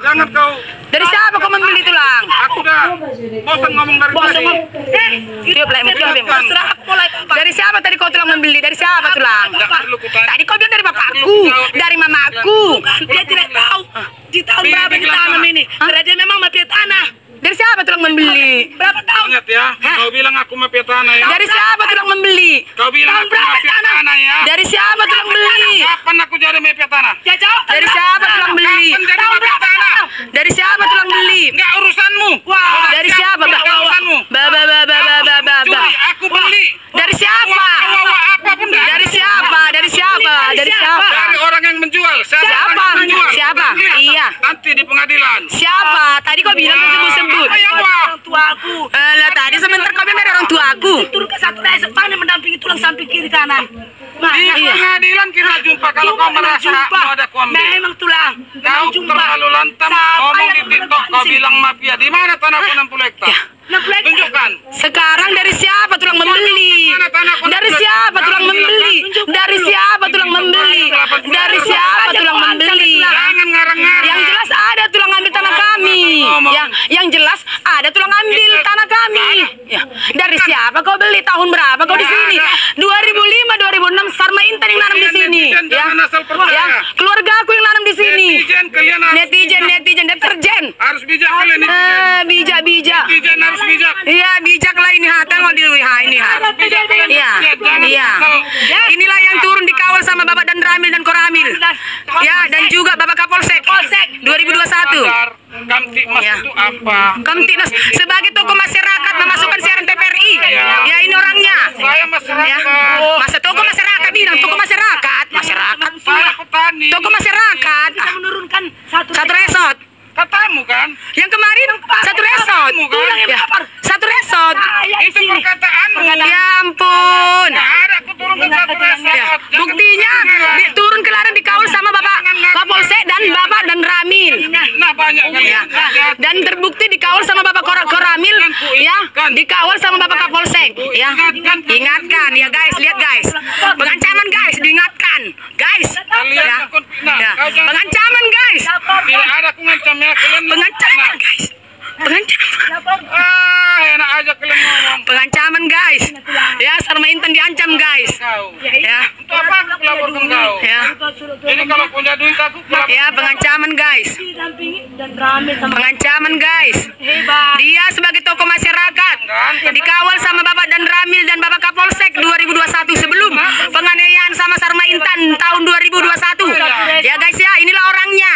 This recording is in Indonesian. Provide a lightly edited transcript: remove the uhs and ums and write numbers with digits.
Jangan kau. Dari siapa kau membeli tulang? Aku dah bosan ngomong dari tadi. Dari siapa tadi kau tulang membeli? Dari siapa tulang? Tadi kau bilang dari bapakku, dari mamaku. Dia tidak tahu di tahun berapa ditanam ini. Berarti memang mafia tanah. Dari siapa tulang membeli? Berapa tahun? Ingat ya, kau bilang aku mafia tanah ya. Dari siapa tulang membeli? Kau bilang aku mafia tanah ya. Dari siapa tulang beli? Kapan aku jadi mafia tanah? Ya jawab. Dari siapa tulang beli? Kapan jadi mafia tanah? Dari siapa tulang beli? Enggak urusanmu. Wah, Dari siapa? Enggak urusanmu. Curi, aku beli. Dari siapa? Apapun dah. Dari siapa? Dari siapa? Dari siapa? Dari orang yang menjual. Siapa? Yang menjual. Siapa? Iya. Nanti di pengadilan. Siapa? Tadi kau bilang kau sebut-sebut. orang tua aku. Lah tadi sebentar kau bilang dari orang tua aku. Turun ke satu desa mana mendampingi tulang samping kiri kanan. Di pengadilan kita jumpa kalau kau merasa mau ada kau ambil. Memang tulang. Kau terlalu lantang ngomong di TikTok kau bilang mafia. Di mana tanah 60 hektar? Tunjukkan. Sekarang dari siapa tulang membeli? Dari siapa tulang membeli? Dari siapa tulang membeli? Dari siapa tulang membeli? Jangan ngarang-ngarang. Yang jelas ada tulang ambil tanah kami. Yang jelas ada tulang ambil tanah kami. Ya. Dari siapa kau beli? Tahun berapa kau di sini? 2005, 2006 Sarma Intan yang nanam di sini. Ya. Keluarga aku yang nanam di sini. Netizen, deterjen. Harus bijak kalian. Bijak. Netizen harus bijak. Iya, bijak lah ini ha. Tengok di ini ha. Iya. Inilah yang turun dikawal sama Bapak dan Ramil dan Koramil. Ya, dan juga Bapak Kapolsek 2021. Kamtibmas itu apa? Kamtibmas sebagai tokoh masyarakat memasukkan siaran TVRI. Ya, ini orangnya. Saya masyarakat. Masa tokoh masyarakat bilang tokoh masyarakat. Saya petani. Tokoh masyarakat. Bisa menurunkan satu resort. Katamu kan? Yang kemarin satu resort. Ya, satu resort. Itu perkataanmu. Ya ampun. Nggak ada aku turun ke satu resort. Buktinya turun kelarin dikawal sama Bapak Kapolsek dan Bapak dan Ramil. Nah banyak kali. Dan terbukti dikawal sama Bapak Koramil. Ya, dikawal sama Bapak Kapolsek. Ya, ingatkan ya guys, lihat guys. Pengancaman guys, diingatkan guys. Ya, pengancaman guys. Tidak ada aku ngancam ya kalian. Pengancaman guys. Pengancaman. Enak aja kalian ngomong. Pengancaman guys. Ya, Sarma Intan diancam guys. Ya. Untuk apa aku laporkan kau? Ya. Jadi kalau punya duit aku laporkan. Ya, pengancaman guys. Pengancaman guys. Dia sebagai tokoh masyarakat dikawal sama Bapak dan Ramil dan Bapak Kapolsek 2021 sebelum penganiayaan sama Sarma Intan tahun 2021. Ya guys ya, inilah orangnya.